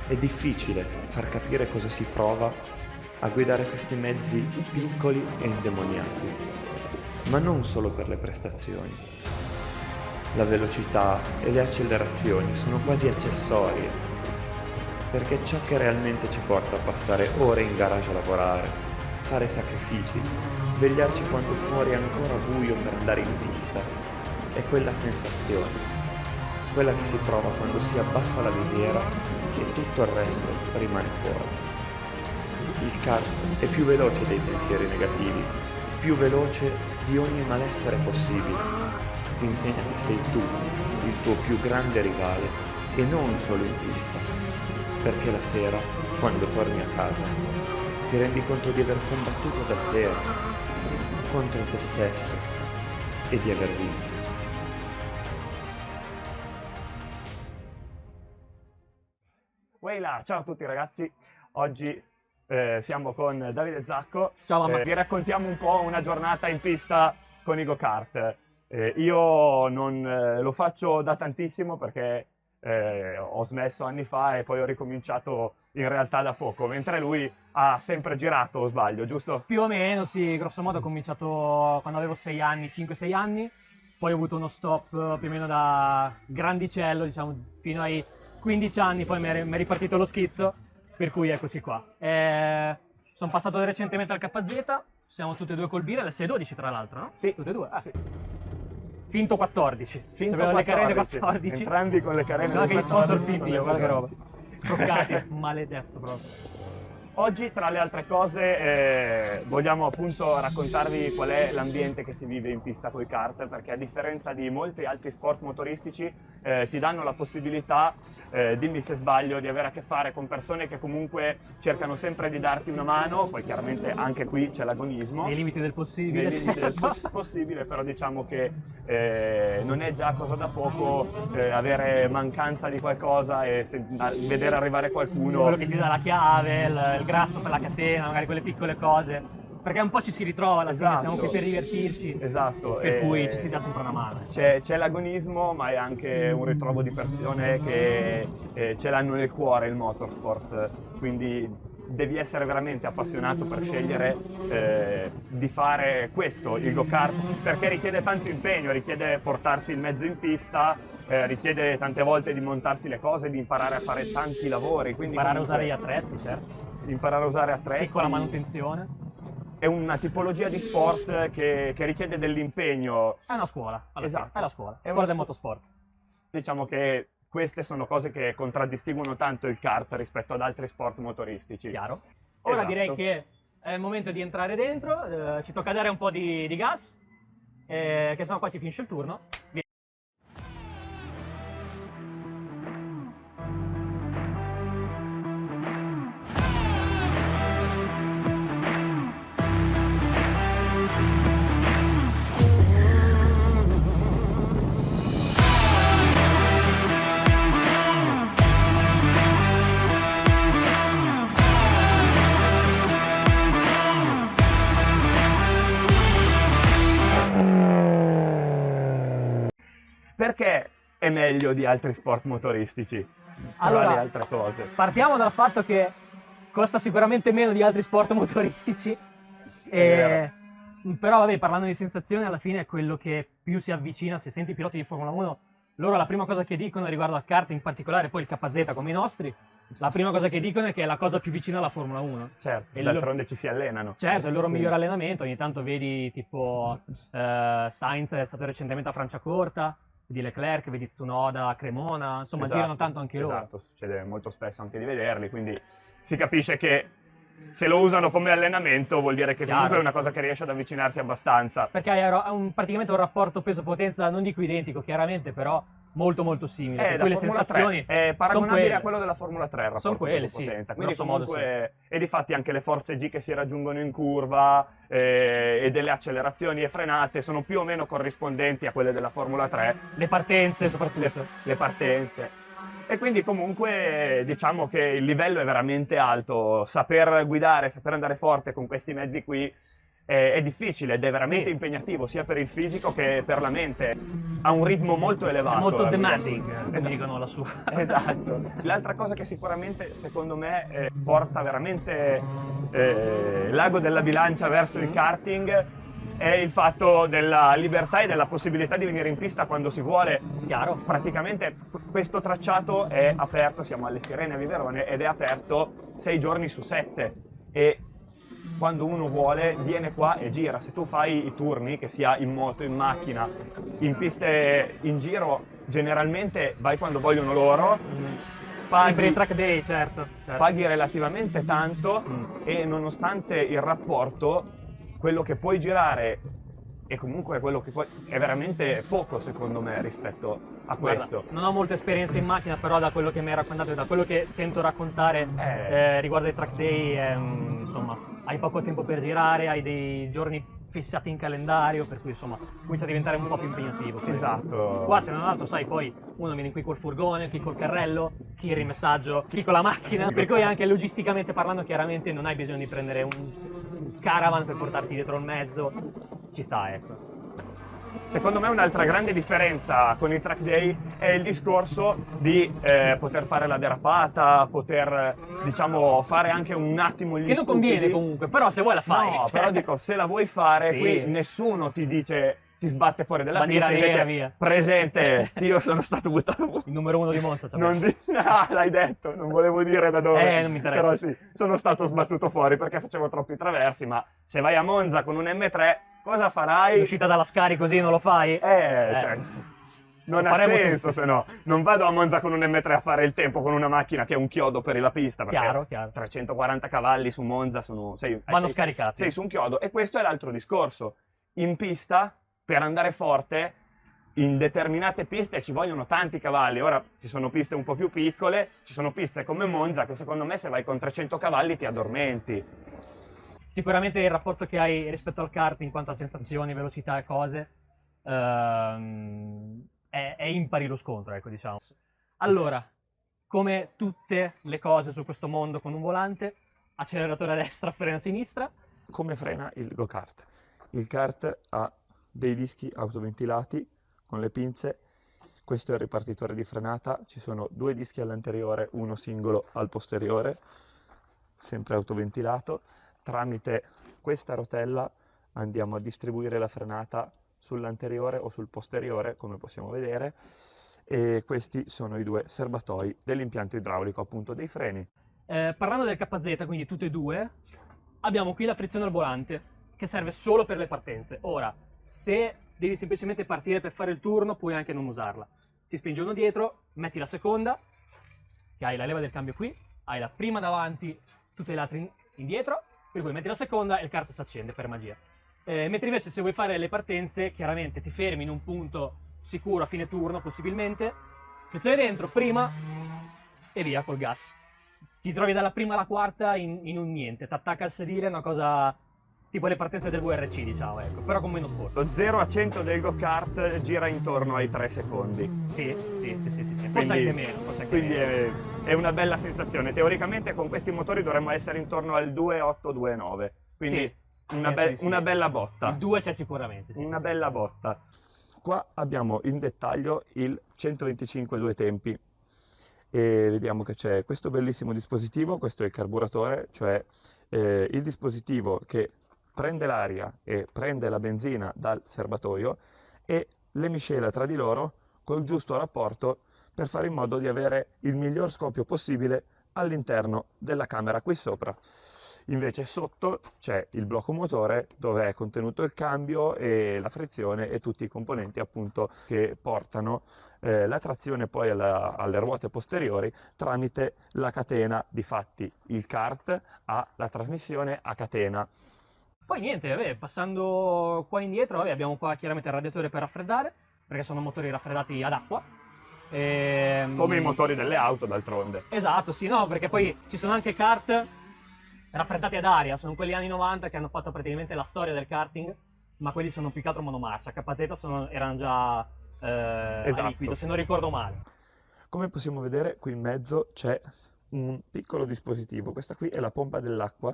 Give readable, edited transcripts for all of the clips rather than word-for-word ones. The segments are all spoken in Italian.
È difficile far capire cosa si prova a guidare questi mezzi piccoli e indemoniati, ma non solo per le prestazioni. La velocità e le accelerazioni sono quasi accessorie, perché ciò che realmente ci porta a passare ore in garage a lavorare, fare sacrifici, svegliarci quando fuori è ancora buio per andare in pista, è quella sensazione, quella che si prova quando si abbassa la visiera e tutto il resto rimane fuori. Il kart è più veloce dei pensieri negativi, più veloce di ogni malessere possibile. Ti insegna che sei tu, il tuo più grande rivale, e non solo in pista, perché la sera, quando torni a casa, ti rendi conto di aver combattuto davvero contro te stesso e di aver vinto. Weila, ciao a tutti ragazzi, oggi siamo con Davide Zacco. Ciao mamma. Vi raccontiamo un po' una giornata in pista con i go-kart. Io non lo faccio da tantissimo perché ho smesso anni fa e poi ho ricominciato in realtà da poco, mentre lui ha sempre girato, o sbaglio, giusto? Più o meno, sì, grosso modo ho cominciato quando avevo 6 anni, 5-6 anni, poi ho avuto uno stop più o meno da grandicello, diciamo, fino ai 15 anni, poi mi è ripartito lo schizzo, per cui eccoci qua. Sono passato recentemente al KZ, siamo tutti e due col birra, le 612 tra l'altro, no? Sì. Tutte e due? Ah. Sì. Finto 14. Finto Avevo le carene 14. 14. Entrambi con le carene Sono anche gli del sponsor 14, finti io, con le guarda che roba. 14. Scroccati, maledetto proprio. Oggi, tra le altre cose, vogliamo appunto raccontarvi qual è l'ambiente che si vive in pista con i kart, perché a differenza di molti altri sport motoristici ti danno la possibilità, dimmi se sbaglio, di avere a che fare con persone che comunque cercano sempre di darti una mano, poi chiaramente anche qui c'è l'agonismo. Nei limiti del possibile, Nei limiti del certo. possibile, però diciamo che non è già cosa da poco avere mancanza di qualcosa e vedere arrivare qualcuno. Quello che ti dà la chiave, il grasso per la catena, magari quelle piccole cose. Perché un po' ci si ritrova alla fine, siamo qui per divertirci. Esatto. Per cui ci si dà sempre una mano. C'è l'agonismo, ma è anche un ritrovo di persone che ce l'hanno nel cuore il motorsport, quindi devi essere veramente appassionato per scegliere di fare questo, il go-kart, perché richiede tanto impegno, richiede portarsi il mezzo in pista, richiede tante volte di montarsi le cose, di imparare a fare tanti lavori. Quindi Imparare a usare gli attrezzi, certo. imparare a usare attrezzi. Piccola manutenzione. È una tipologia di sport che richiede dell'impegno. È una scuola, Esatto. È la scuola. È Scuola una del motorsport. Diciamo che queste sono cose che contraddistinguono tanto il kart rispetto ad altri sport motoristici. Chiaro. Ora Esatto. direi che è il momento di entrare dentro, ci tocca dare un po' di gas, che sennò qua ci finisce il turno. Via. Perché è meglio di altri sport motoristici? Tra Allora, le altre cose. partiamo dal fatto che costa sicuramente meno di altri sport motoristici, vero. però vabbè, parlando di sensazioni, alla fine è quello che più si avvicina. Se senti i piloti di Formula 1, loro la prima cosa che dicono riguardo al kart, in particolare poi il KZ come i nostri, la prima cosa che dicono è che è la cosa più vicina alla Formula 1. Certo, E d'altronde ci si allenano. Certo, è il loro Quindi- miglior allenamento. Ogni tanto vedi tipo Sainz è stato recentemente a Franciacorta, vedi Leclerc, vedi Tsunoda a Cremona, insomma Esatto, girano tanto anche loro. Esatto, succede molto spesso anche di vederli, quindi si capisce che se lo usano come allenamento vuol dire che comunque Chiaro. è una cosa che riesce ad avvicinarsi abbastanza. Perché hai praticamente un rapporto peso-potenza, non dico identico chiaramente, però molto molto simile. Per Da cui le Formula sensazioni 3 è sono paragonabile quelle. a quello della Formula 3 il rapporto Sono quelle, sì, peso-potenza. Quindi grosso modo comunque, e difatti anche le forze G che si raggiungono in curva e delle accelerazioni e frenate sono più o meno corrispondenti a quelle della Formula 3, Le partenze soprattutto. le partenze. E quindi comunque diciamo che il livello è veramente alto, saper guidare, saper andare forte con questi mezzi qui è difficile ed è veramente Sì. impegnativo sia per il fisico che per la mente. Ha un ritmo molto elevato. È molto la guida demanding, su- come dicono lassù. Esatto. L'altra cosa che sicuramente, secondo me, porta veramente l'ago della bilancia verso il karting è il fatto della libertà e della possibilità di venire in pista quando si vuole. Chiaro. Praticamente questo tracciato è aperto, siamo alle Sirene a Viverone, ed è aperto 6 giorni su 7 e quando uno vuole viene qua e gira. Se tu fai i turni, che sia in moto, in macchina, in piste in giro, generalmente vai quando vogliono loro, Sì, per il track day, certo. paghi relativamente tanto e nonostante il rapporto, quello che puoi girare e comunque quello che puoi è veramente poco secondo me rispetto a questo. Guarda, non ho molta esperienza in macchina, però da quello che mi hai raccontato e da quello che sento raccontare riguardo ai track day, insomma, hai poco tempo per girare, hai dei giorni fissati in calendario, per cui insomma comincia a diventare un po' più impegnativo. Quindi. Esatto. Qua se non altro, sai, poi uno viene qui col furgone, chi col carrello, chi il rimessaggio, chi con la macchina, per cui anche logisticamente parlando chiaramente non hai bisogno di prendere un caravan per portarti dietro il mezzo, ci sta, ecco. Secondo me un'altra grande differenza con i track day è il discorso di poter fare la derapata, poter diciamo fare anche un attimo gli Che non stupidi. conviene comunque, però se vuoi la fai. No, cioè. però dico, se la vuoi fare, Sì. qui nessuno ti dice, ti sbatte fuori dalla Bandiera pista, nera, invece via. presente, io sono stato buttato fuori. Il numero 1 di Monza, cioè. Non l'hai detto, non volevo dire da dove. Non mi interessa. Però sì, sono stato sbattuto fuori perché facevo troppi traversi, ma se vai a Monza con un M3, cosa farai? L'uscita dalla Scari così non lo fai? Cioè, non Lo ha faremo senso tutti. se no. Non vado a Monza con un M3 a fare il tempo con una macchina che è un chiodo per la pista. Perché Chiaro. 340 cavalli su Monza Vanno scaricati. sei su un chiodo. E questo è l'altro discorso. In pista, per andare forte, in determinate piste ci vogliono tanti cavalli. Ora ci sono piste un po' più piccole, ci sono piste come Monza che secondo me se vai con 300 cavalli ti addormenti. Sicuramente il rapporto che hai rispetto al kart in quanto a sensazioni, velocità e cose è impari lo scontro, ecco, diciamo. Allora, come tutte le cose su questo mondo con un volante, acceleratore a destra, freno a sinistra. Come frena il go-kart? Il kart ha dei dischi autoventilati con le pinze, questo è il ripartitore di frenata, ci sono 2 dischi all'anteriore, uno singolo al posteriore, sempre autoventilato. Tramite questa rotella andiamo a distribuire la frenata sull'anteriore o sul posteriore, come possiamo vedere, e questi sono i 2 serbatoi dell'impianto idraulico, appunto dei freni. Parlando del KZ, quindi tutte e due, abbiamo qui la frizione al volante, che serve solo per le partenze. Ora, se devi semplicemente partire per fare il turno, puoi anche non usarla. Ti spingi uno dietro, metti la seconda, che hai la leva del cambio qui, hai la prima davanti, tutte le altre indietro, per cui metti la seconda e il kart si accende per magia. Mentre invece se vuoi fare le partenze, chiaramente ti fermi in un punto sicuro a fine turno, possibilmente, frizione dentro, prima, e via col gas. Ti trovi dalla prima alla quarta in un niente, ti attacca al sedile, una cosa tipo le partenze del VRC, diciamo, ecco, però con meno sforzo. Lo 0 a 100 del go-kart gira intorno ai 3 secondi. Sì. Forse anche meno. Quindi è una bella sensazione. Teoricamente con questi motori dovremmo essere intorno al 2.8-2.9. Quindi Sì, una bella botta. Il 2 c'è sicuramente. Una bella botta. Qua abbiamo in dettaglio il 125 2 tempi e vediamo che c'è questo bellissimo dispositivo, questo è il carburatore, cioè il dispositivo che prende l'aria e prende la benzina dal serbatoio e le miscela tra di loro col giusto rapporto per fare in modo di avere il miglior scoppio possibile all'interno della camera qui sopra. Invece sotto c'è il blocco motore dove è contenuto il cambio e la frizione e tutti i componenti appunto che portano la trazione poi alle ruote posteriori tramite la catena. Difatti il kart ha la trasmissione a catena. Poi niente, passando qua indietro, abbiamo qua chiaramente il radiatore per raffreddare, perché sono motori raffreddati ad acqua. Come i motori delle auto d'altronde. Esatto, sì, no, perché poi ci sono anche kart raffreddati ad aria, sono quelli anni 90 che hanno fatto praticamente la storia del karting, ma quelli sono più che altro monomarcia, KZ erano già a liquido, se non ricordo male. Come possiamo vedere qui in mezzo c'è un piccolo dispositivo, questa qui è la pompa dell'acqua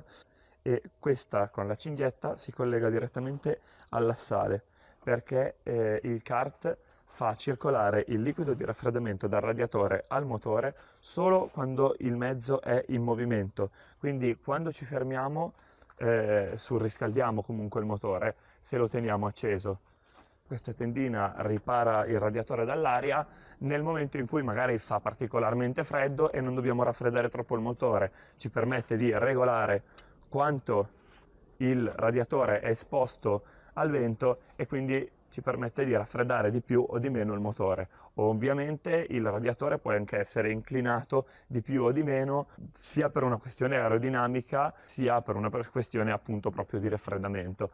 e questa con la cinghetta si collega direttamente all'assale perché il kart fa circolare il liquido di raffreddamento dal radiatore al motore solo quando il mezzo è in movimento. Quindi quando ci fermiamo surriscaldiamo comunque il motore se lo teniamo acceso. Questa tendina ripara il radiatore dall'aria nel momento in cui magari fa particolarmente freddo e non dobbiamo raffreddare troppo il motore. Ci permette di regolare quanto il radiatore è esposto al vento e quindi ci permette di raffreddare di più o di meno il motore. Ovviamente il radiatore può anche essere inclinato di più o di meno, sia per una questione aerodinamica, sia per una questione appunto proprio di raffreddamento.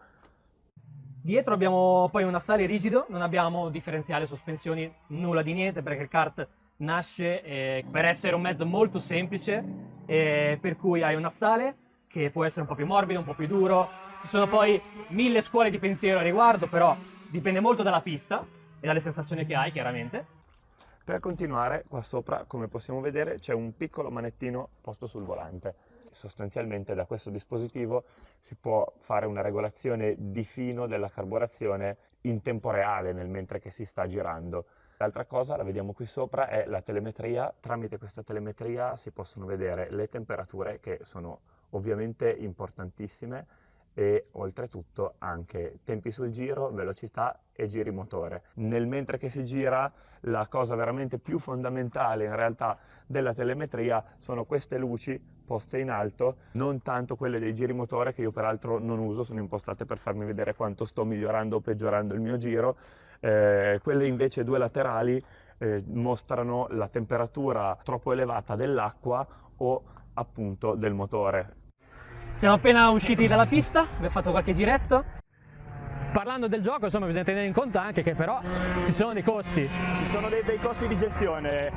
Dietro abbiamo poi un assale rigido, non abbiamo differenziale, sospensioni, nulla di niente, perché il kart nasce per essere un mezzo molto semplice, per cui hai un assale che può essere un po' più morbido, un po' più duro. Ci sono poi 1000 scuole di pensiero a riguardo, però dipende molto dalla pista e dalle sensazioni che hai, chiaramente. Per continuare, qua sopra, come possiamo vedere, c'è un piccolo manettino posto sul volante. Sostanzialmente da questo dispositivo si può fare una regolazione di fino della carburazione in tempo reale nel mentre che si sta girando. L'altra cosa, la vediamo qui sopra, è la telemetria. Tramite questa telemetria si possono vedere le temperature, che sono ovviamente importantissime, e oltretutto anche tempi sul giro, velocità e giri motore. Nel mentre che si gira, la cosa veramente più fondamentale in realtà della telemetria sono queste luci poste in alto, non tanto quelle dei giri motore, che io peraltro non uso, sono impostate per farmi vedere quanto sto migliorando o peggiorando il mio giro. Quelle invece due laterali mostrano la temperatura troppo elevata dell'acqua o appunto del motore. Siamo appena usciti dalla pista, abbiamo fatto qualche giretto. Parlando del gioco, insomma, bisogna tenere in conto anche che però ci sono dei costi. Ci sono dei costi di gestione,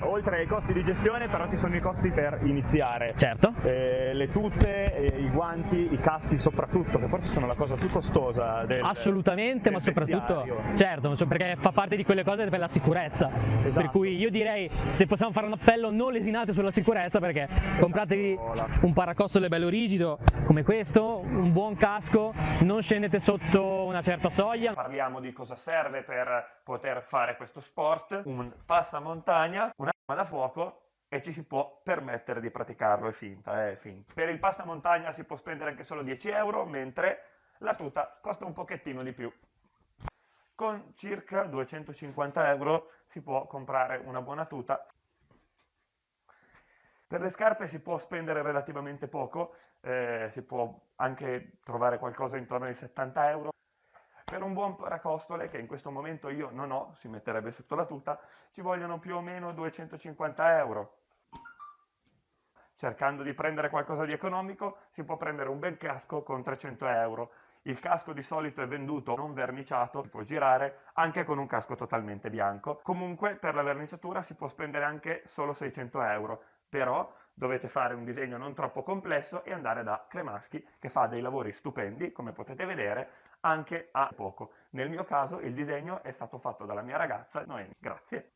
oltre ai costi di gestione però ci sono i costi per iniziare. Certo. Le tute, i guanti, i caschi soprattutto, che forse sono la cosa più costosa del Assolutamente, ma soprattutto, vestiario. certo, perché fa parte di quelle cose per la sicurezza. Esatto. Per cui io direi, se possiamo fare un appello, non lesinate sulla sicurezza, perché compratevi un paracostole bello rigido come questo, un buon casco, non scendete sotto una certa soglia. Parliamo di cosa serve per poter fare questo sport: un passamontagna, un'arma da fuoco, e ci si può permettere di praticarlo, è finta, è finta. Per il passamontagna si può spendere anche solo 10 euro, mentre la tuta costa un pochettino di più. Con circa 250 euro si può comprare una buona tuta. Per le scarpe si può spendere relativamente poco, si può anche trovare qualcosa intorno ai 70 euro. Per un buon paracostole, che in questo momento io non ho, si metterebbe sotto la tuta, ci vogliono più o meno 250 euro. Cercando di prendere qualcosa di economico, si può prendere un bel casco con 300 euro. Il casco di solito è venduto non verniciato, si può girare anche con un casco totalmente bianco. Comunque per la verniciatura si può spendere anche solo 600 euro, però dovete fare un disegno non troppo complesso e andare da Cremaschi, che fa dei lavori stupendi, come potete vedere, anche a poco. Nel mio caso il disegno è stato fatto dalla mia ragazza, Noemi, grazie.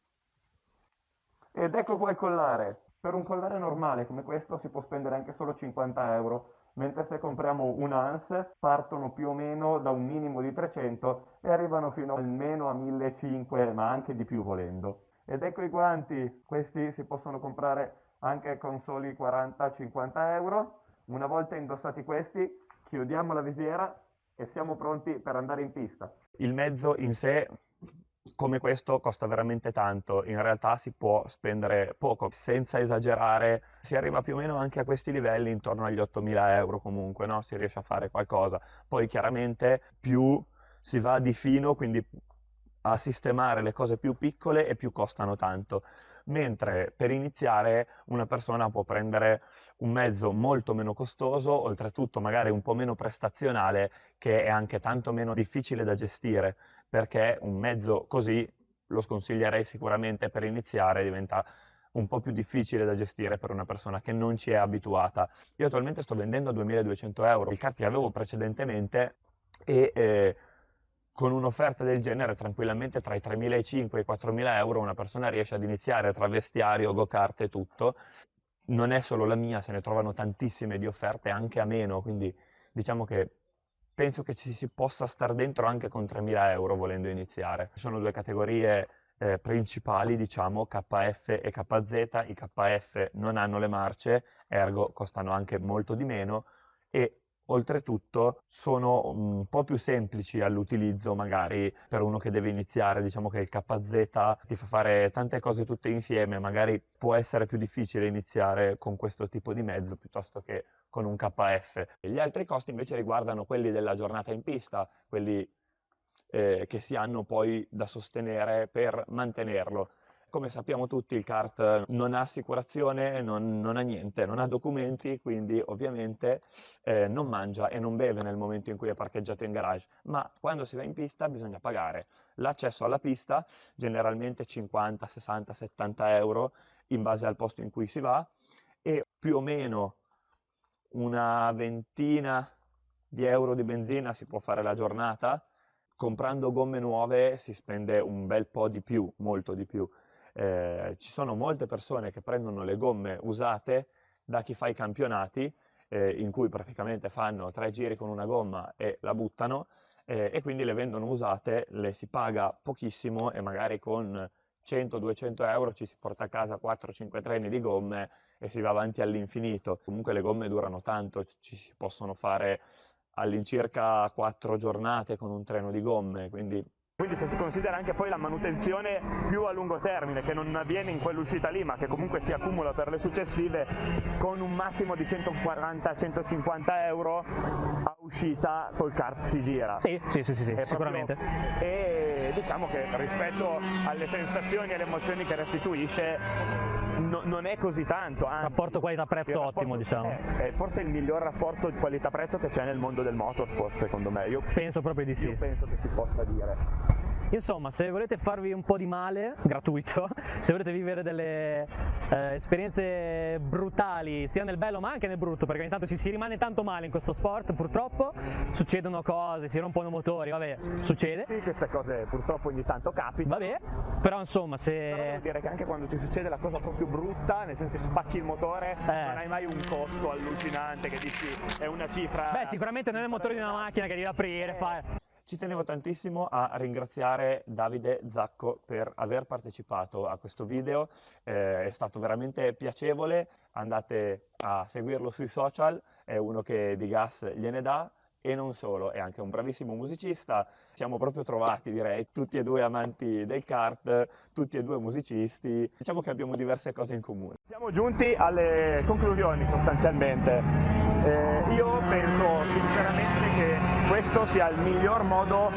Ed ecco qua il collare. Per un collare normale come questo si può spendere anche solo 50 euro, mentre se compriamo un ANS partono più o meno da un minimo di 300 e arrivano fino almeno a 1500, ma anche di più volendo. Ed ecco i guanti, questi si possono comprare anche con soli 40-50 euro. Una volta indossati questi, chiudiamo la visiera e siamo pronti per andare in pista. Il mezzo in sé, come questo, costa veramente tanto. In realtà si può spendere poco, senza esagerare. Si arriva più o meno anche a questi livelli, intorno agli 8.000 euro comunque, no? Si riesce a fare qualcosa. Poi chiaramente più si va di fino, quindi a sistemare le cose più piccole, e più costano tanto. Mentre per iniziare una persona può prendere un mezzo molto meno costoso, oltretutto magari un po' meno prestazionale, che è anche tanto meno difficile da gestire, perché un mezzo così lo sconsiglierei sicuramente per iniziare, diventa un po' più difficile da gestire per una persona che non ci è abituata. Io attualmente sto vendendo a 2.200 euro, il kart che avevo precedentemente, e con un'offerta del genere tranquillamente tra i 3.500 e i 4.000 euro una persona riesce ad iniziare tra vestiario, go-kart e tutto. non è solo la mia, se ne trovano tantissime di offerte anche a meno, quindi diciamo che penso che ci si possa star dentro anche con 3.000 euro volendo iniziare. Ci sono due categorie principali, diciamo, KF e KZ. I KF non hanno le marce, ergo costano anche molto di meno e oltretutto sono un po' più semplici all'utilizzo magari per uno che deve iniziare. Diciamo che il KZ ti fa fare tante cose tutte insieme, magari può essere più difficile iniziare con questo tipo di mezzo piuttosto che con un KF. Gli altri costi invece riguardano quelli della giornata in pista, quelli che si hanno poi da sostenere per mantenerlo. Come sappiamo tutti, il kart non ha assicurazione, non ha niente, non ha documenti, quindi ovviamente non mangia e non beve nel momento in cui è parcheggiato in garage, ma quando si va in pista bisogna pagare l'accesso alla pista, generalmente 50, 60, 70 euro in base al posto in cui si va, e più o meno una ventina di euro di benzina si può fare la giornata. Comprando gomme nuove si spende un bel po' di più, molto di più. Ci sono molte persone che prendono le gomme usate da chi fa i campionati, in cui praticamente fanno 3 giri con una gomma e la buttano, e quindi le vendono usate, le si paga pochissimo e magari con 100-200 euro ci si porta a casa 4-5 treni di gomme e si va avanti all'infinito. Comunque le gomme durano tanto, ci si possono fare all'incirca 4 giornate con un treno di gomme, quindi se si considera anche poi la manutenzione più a lungo termine, che non avviene in quell'uscita lì, ma che comunque si accumula per le successive, con un massimo di 140-150 euro a uscita col kart si gira. Sì, sicuramente. E diciamo che rispetto alle sensazioni e alle emozioni che restituisce non è così tanto. Anzi, rapporto qualità-prezzo ottimo, diciamo. È forse il miglior rapporto di qualità-prezzo che c'è nel mondo del motorsport, secondo me. Io penso proprio di sì. Io penso che si possa dire. Insomma, se volete farvi un po' di male, gratuito, se volete vivere delle esperienze brutali, sia nel bello ma anche nel brutto, perché ogni tanto ci si rimane tanto male in questo sport, purtroppo, succedono cose, si rompono motori, vabbè, succede. Sì, queste cose purtroppo ogni tanto capitano. Vabbè, però insomma, se... Però devo dire che anche quando ti succede la cosa proprio brutta, nel senso che spacchi il motore, non hai mai un costo allucinante che dici è una cifra... Beh, sicuramente non è il motore di una macchina che devi aprire, fare... Ci tenevo tantissimo a ringraziare Davide Zacco per aver partecipato a questo video, è stato veramente piacevole, andate a seguirlo sui social, è uno che di gas gliene dà e non solo, è anche un bravissimo musicista, siamo proprio trovati, direi, tutti e due amanti del kart, tutti e due musicisti, diciamo che abbiamo diverse cose in comune. Siamo giunti alle conclusioni sostanzialmente. Io penso sinceramente che questo sia il miglior modo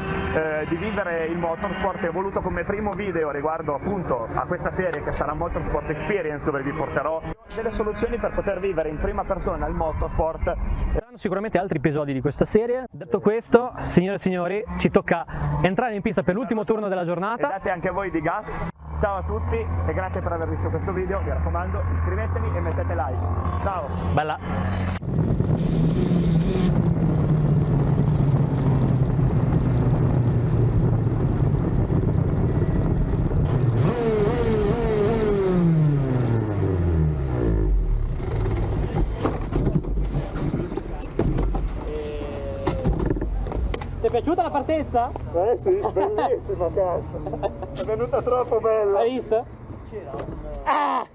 di vivere il motorsport. Ho voluto come primo video riguardo appunto a questa serie che sarà Motorsport Experience, dove vi porterò delle soluzioni per poter vivere in prima persona il motorsport. Saranno sicuramente altri episodi di questa serie. Detto questo, signore e signori, ci tocca entrare in pista per l'ultimo turno della giornata. E date anche voi di gas. Ciao a tutti e grazie per aver visto questo video, mi raccomando iscrivetevi e mettete like. Ciao! Bella! Ti è piaciuta la partenza? Sì, bellissima cazzo! È venuta troppo bella! Hai visto? Ah!